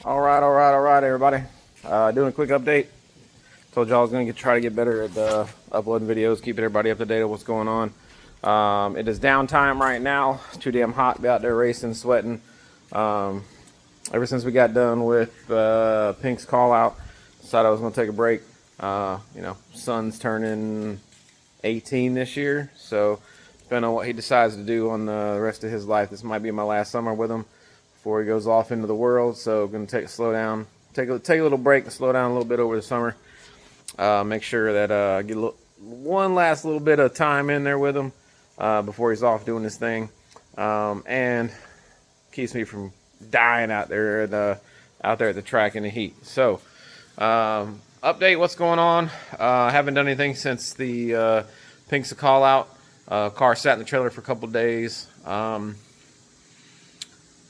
All right, everybody. Doing a quick update. Told y'all I was gonna try to get better at uploading videos, keeping everybody up to date on what's going on. It is downtime right now. It's too damn hot to be out there racing, sweating. Ever since we got done with Pink's call out, decided I was gonna take a break. Son's turning 18 this year, so depending on what he decides to do on the rest of his life, this might be my last summer with him before he goes off into the world. So going to take a little break and slow down a little bit over the summer. Make sure that I get one last little bit of time in there with him before he's off doing his thing, and keeps me from dying out there at the track in the heat. So update, what's going on? Haven't done anything since the Pink's call out. Car sat in the trailer for a couple days.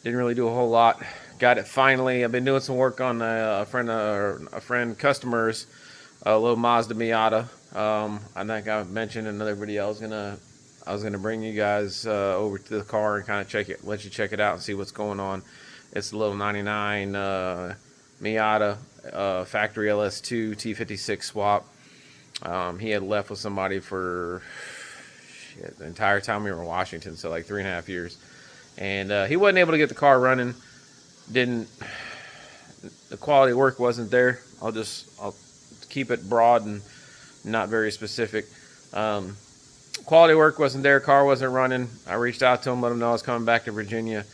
Didn't really do a whole lot. Got it finally. I've been doing some work on a friend customer's little Mazda Miata. I think I mentioned in another video I was gonna bring you guys over to the car and kind of let you check it out and see what's going on. It's a little 99 Miata factory LS2 T56 swap. He had left with somebody for the entire time we were in Washington, so like 3.5 years. And he wasn't able to get the car running. The quality of work wasn't there. I'll keep it broad and not very specific. Quality work wasn't there. Car wasn't running. I reached out to him, let him know I was coming back to Virginia,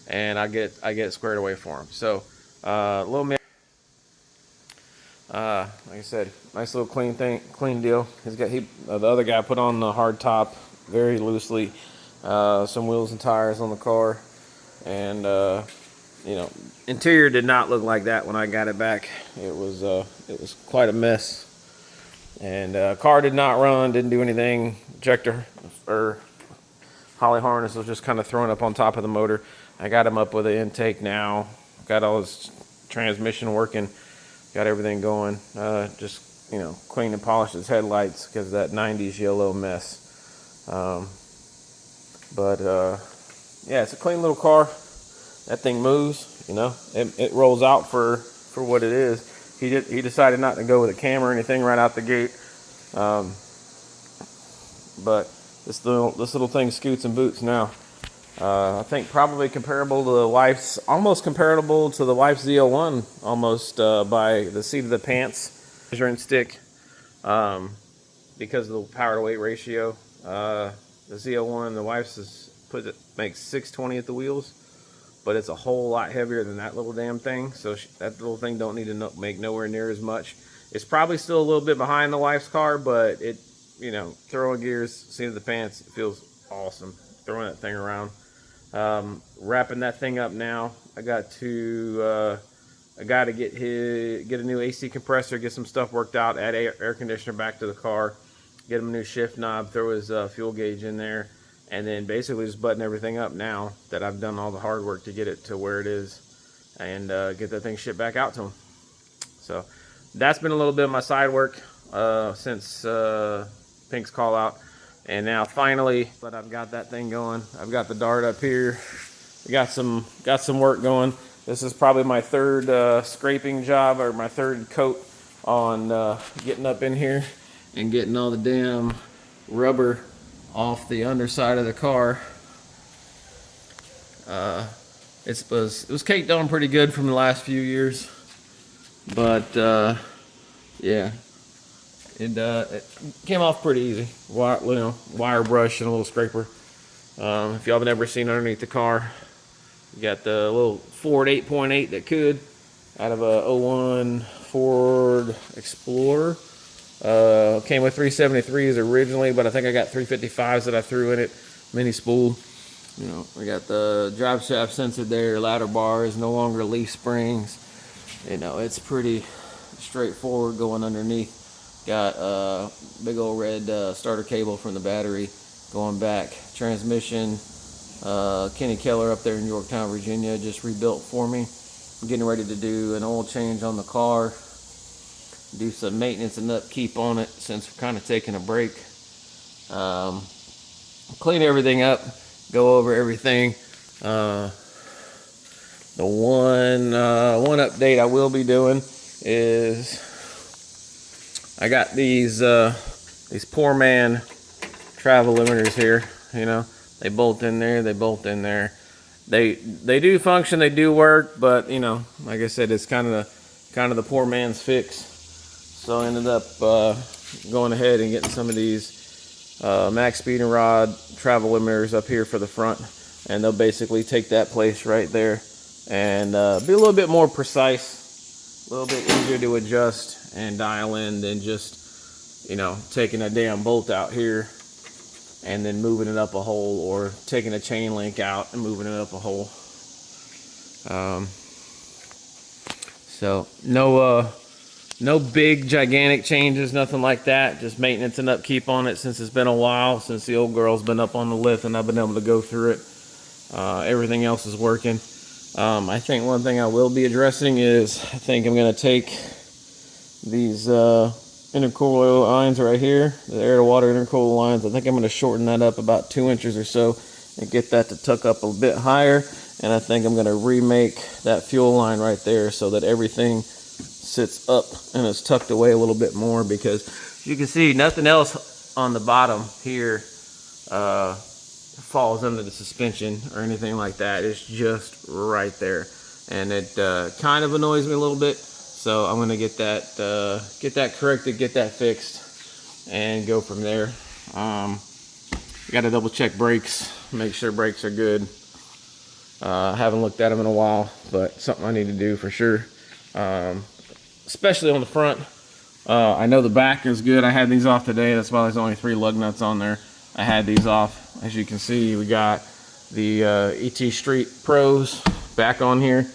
and I get it squared away for him. So like I said, nice little clean deal. The other guy put on the hard top very loosely. Some wheels and tires on the car, and interior did not look like that when I got it back. It was quite a mess, and car did not run, didn't do anything. Injector or holly harness was just kind of thrown up on top of the motor. I got him up with an intake now, got all his transmission working, got everything going. Just cleaned and polished his headlights because of that 90s yellow mess. Yeah, it's a clean little car. That thing moves, it rolls out for what it is. He decided not to go with a cam or anything right out the gate. But this little thing scoots and boots now. I think probably almost comparable to the wife's Z01, almost by the seat of the pants measuring stick, because of the power to weight ratio. The Z01, the wife's makes 620 at the wheels, but it's a whole lot heavier than that little damn thing. So that little thing don't need to make nowhere near as much. It's probably still a little bit behind the wife's car, but it, throwing gears, seat of the pants, it feels awesome throwing that thing around. Wrapping that thing up now. I got to get a new AC compressor, get some stuff worked out, add air conditioner back to the car, get him a new shift knob, throw his fuel gauge in there, and then basically just button everything up now that I've done all the hard work to get it to where it is, and get that thing shipped back out to him. So that's been a little bit of my side work since Pink's call out. And now finally, but I've got that thing going. I've got the dart up here. We got some work going. This is probably my third scraping job, or my third coat on getting up in here and getting all the damn rubber off the underside of the car. It was caked on pretty good from the last few years, but yeah, it came off pretty easy. Wire brush and a little scraper. If y'all have never seen underneath the car, you got the little Ford 8.8 that could, out of a 01 Ford Explorer. Came with 373s originally, but I think I got 355s that I threw in it, mini spool. We got the drive shaft censored there, ladder bars, no longer leaf springs. It's pretty straightforward going underneath. Got a big old red starter cable from the battery going back. Transmission, Kenny Keller up there in Yorktown, Virginia, just rebuilt for me. I'm getting ready to do an oil change on the car, do some maintenance and upkeep on it since we're kind of taking a break. Clean everything up, go over everything. The one update I will be doing is I got these poor man travel limiters here. You know, they bolt in there, they bolt in there. They do function, they do work, but you know, like I said, it's kind of the poor man's fix. So I ended up going ahead and getting some of these max speed and rod travel limiters up here for the front, and they'll basically take that place right there and be a little bit more precise, a little bit easier to adjust and dial in than just, you know, taking a damn bolt out here and then moving it up a hole, or taking a chain link out and moving it up a hole. So no big gigantic changes, nothing like that. Just maintenance and upkeep on it since it's been a while, since the old girl's been up on the lift and I've been able to go through it. Everything else is working. I think one thing I will be addressing is I think I'm going to take these intercooler lines right here, the air to water intercooler lines. I think I'm going to shorten that up about 2 inches or so and get that to tuck up a bit higher. And I think I'm going to remake that fuel line right there so that everything sits up and is tucked away a little bit more, because you can see nothing else on the bottom here falls under the suspension or anything like that. It's just right there, and it kind of annoys me a little bit. So I'm gonna get that corrected, get that fixed, and go from there. Got to double check brakes, make sure brakes are good. I haven't looked at them in a while, but something I need to do for sure. Especially on the front. I know the back is good. I had these off today. That's why there's only 3 lug nuts on there. I had these off. As you can see, we got the ET Street Pros back on here.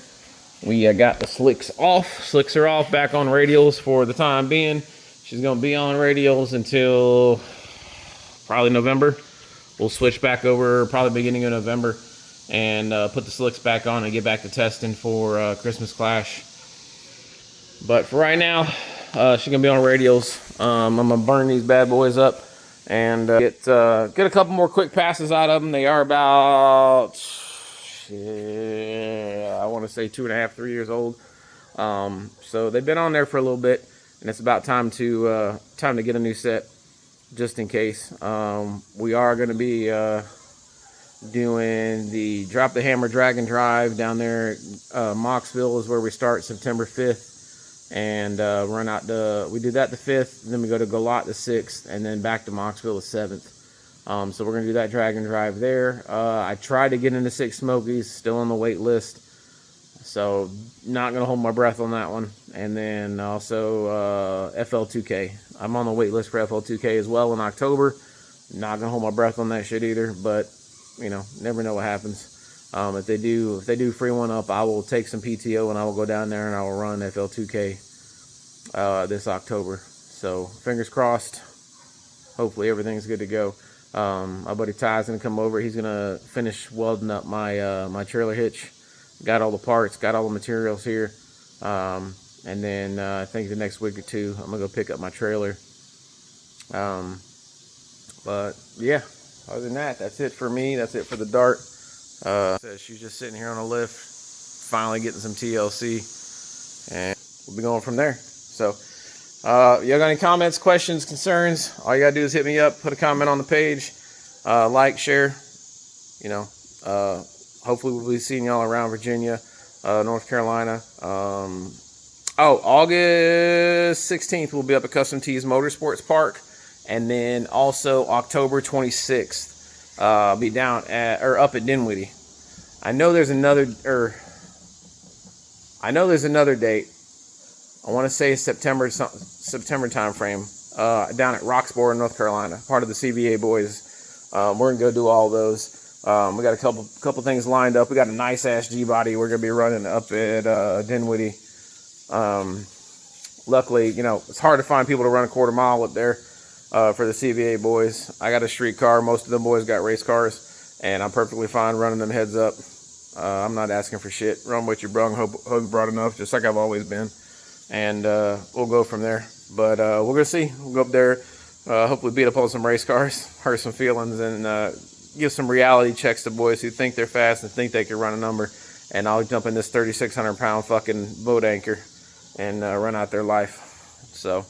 We got the slicks off. Slicks are off, back on radials for the time being. She's gonna be on radials until probably November. We'll switch back over probably beginning of November and put the slicks back on and get back to testing for Christmas Clash. But for right now, she's gonna be on radials. I'm gonna burn these bad boys up and get a couple more quick passes out of them. They are about, I want to say 2.5, 3 years old. So they've been on there for a little bit, and it's about time to get a new set, just in case. We are going to be doing the Drop the Hammer Drag and Drive down there. Moxville is where we start September 5th. And run out we do that the 5th, then we go to Galat the 6th, and then back to Moxville the 7th. So we're gonna do that drag and drive there. I tried to get into Six Smokies, still on the wait list, so not gonna hold my breath on that one. And then also FL2K, I'm on the wait list for FL2K as well in October. Not gonna hold my breath on that shit either, but you know, never know what happens. If they do free one up, I will take some PTO and I will go down there and I will run FL2K this October. So fingers crossed. Hopefully everything's good to go. My buddy Ty's gonna come over. He's gonna finish welding up my my trailer hitch. Got all the parts, got all the materials here, and then I think the next week or two I'm gonna go pick up my trailer. But yeah, other than that, that's it for me. That's it for the Dart. She's just sitting here on a lift, finally getting some TLC, and we'll be going from there. So y'all got any comments, questions, concerns? All you gotta do is hit me up, put a comment on the page, like, share. You know, hopefully we'll be seeing y'all around Virginia, North Carolina. August 16th we'll be up at Custom Tees Motorsports Park, and then also October 26th be down at up at Dinwiddie. I know there's another date. I want to say September time frame, down at Roxborough, North Carolina, part of the CVA boys. We're gonna go do all those. We got a couple things lined up. We got a nice ass G body we're gonna be running up at Dinwiddie. Luckily, you know, it's hard to find people to run a quarter mile up there for the CVA boys. I got a street car. Most of them boys got race cars, and I'm perfectly fine running them heads up. I'm not asking for shit. Run what you brung, hope you brought enough, just like I've always been. And we'll go from there. But we're gonna see. We'll go up there, hopefully beat up on some race cars, hurt some feelings, and give some reality checks to boys who think they're fast and think they can run a number, and I'll jump in this 3,600 pound fucking boat anchor and run out their life. So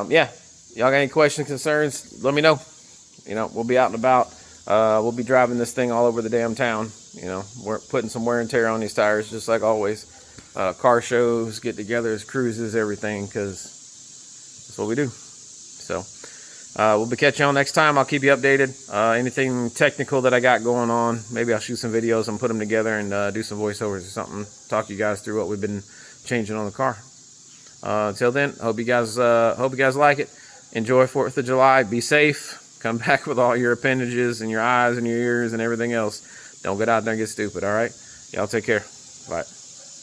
yeah, y'all got any questions, concerns, let me know. You know, we'll be out and about. We'll be driving this thing all over the damn town. You know, we're putting some wear and tear on these tires, just like always. Car shows, get-togethers, cruises, everything, because that's what we do. So we'll be catching y'all next time. I'll keep you updated. Anything technical that I got going on, maybe I'll shoot some videos and put them together and do some voiceovers or something. Talk you guys through what we've been changing on the car. Until then, hope you guys like it. Enjoy 4th of July. Be safe. Come back with all your appendages and your eyes and your ears and everything else. Don't get out there and get stupid, all right? Y'all take care. Bye.